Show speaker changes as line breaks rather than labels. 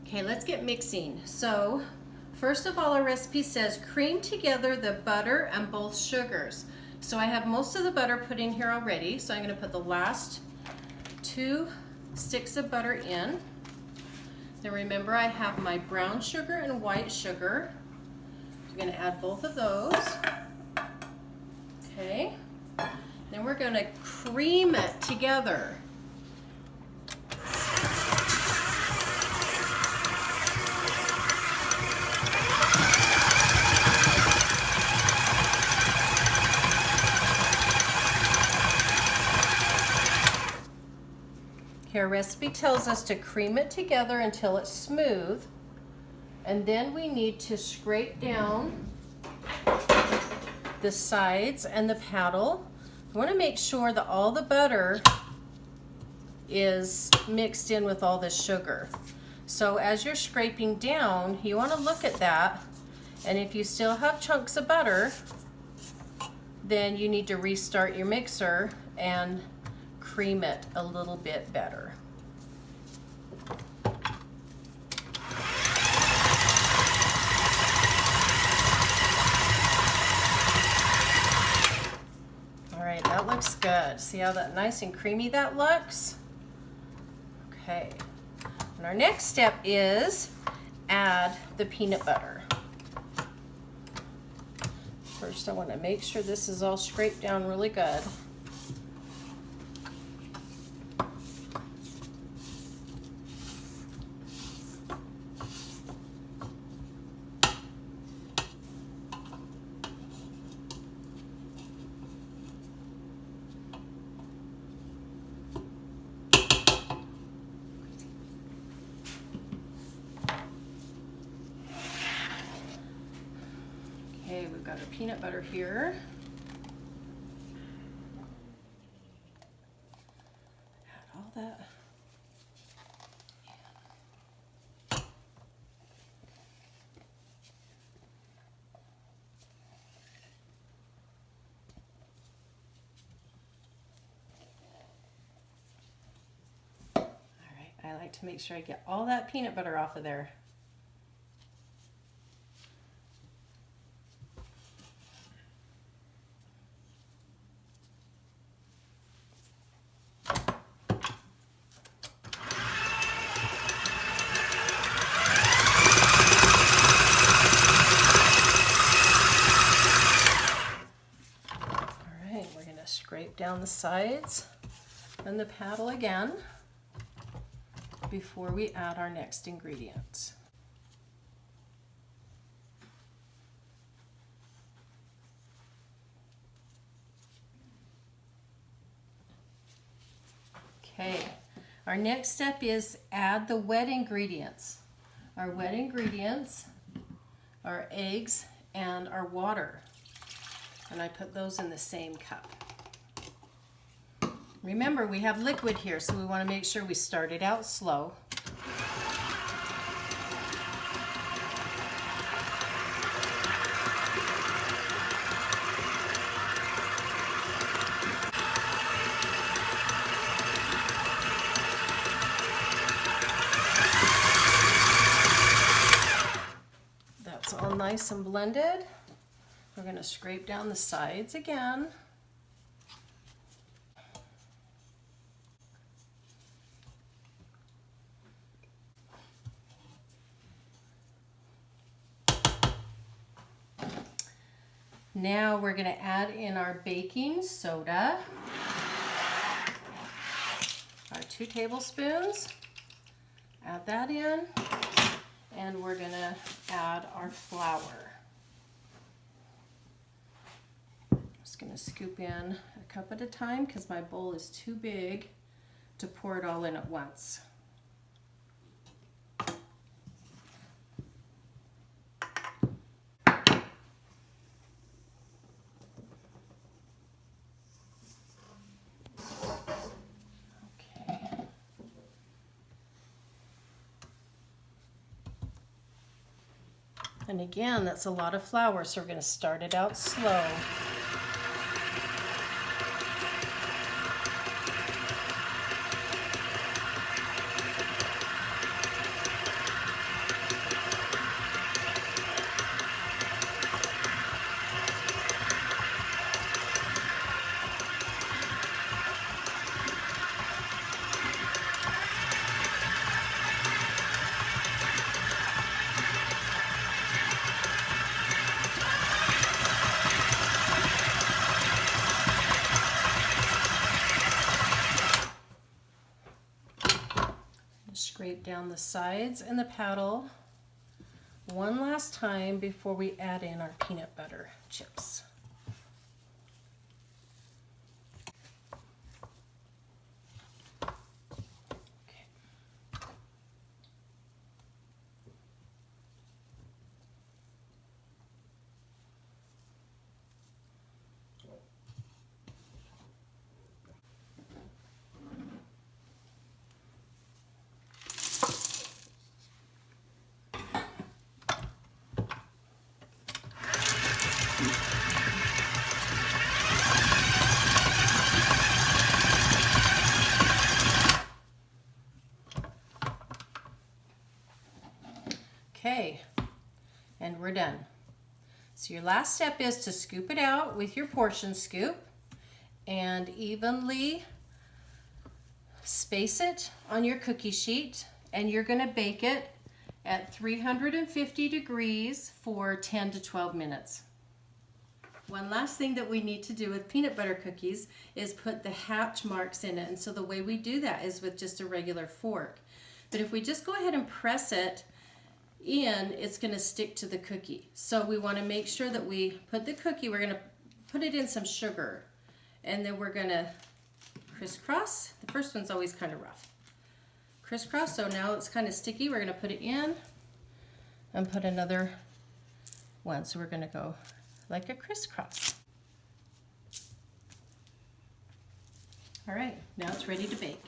Okay, let's get mixing. So first of all, our recipe says cream together the butter and both sugars. So I have most of the butter put in here already, so I'm going to put the last 2 sticks of butter in. Then remember, I have my brown sugar and white sugar. I'm going to add both of those. Okay. Then we're going to cream it together. Our recipe tells us to cream it together until it's smooth, and then we need to scrape down the sides and the paddle. We want to make sure that all the butter is mixed in with all the sugar. So as you're scraping down, you want to look at that, and if you still have chunks of butter, then you need to restart your mixer and cream it a little bit better. All right, that looks good. See how that nice and creamy that looks? Okay, and our next step is add the peanut butter. First, I want to make sure this is all scraped down really good. Okay, we've got our peanut butter here. Add all that. All right, I like to make sure I get all that peanut butter off of there. Scrape down the sides and the paddle again before we add our next ingredients. Okay, our next step is add the wet ingredients. Our wet ingredients are eggs and our water, and I put those in the same cup. Remember, we have liquid here, so we want to make sure we start it out slow. That's all nice and blended. We're going to scrape down the sides again. Now we're going to add in our baking soda, our 2 tablespoons. Add that in, and we're going to add our flour. I'm just going to scoop in a cup at a time because my bowl is too big to pour it all in at once. And again, that's a lot of flour, so we're going to start it out slow. Scrape down the sides and the paddle one last time before we add in our peanut butter chips. Okay, and we're done. So your last step is to scoop it out with your portion scoop and evenly space it on your cookie sheet, and you're going to bake it at 350 degrees for 10 to 12 minutes. One last thing that we need to do with peanut butter cookies is put the hatch marks in it, and so the way we do that is with just a regular fork. But if we just go ahead and press it in, it's going to stick to the cookie. So we want to make sure that we put the cookie, we're going to put it in some sugar, and then we're going to crisscross. The first one's always kind of rough. Crisscross, so now it's kind of sticky. We're going to put it in and put another one. So we're going to go like a crisscross. All right, now it's ready to bake.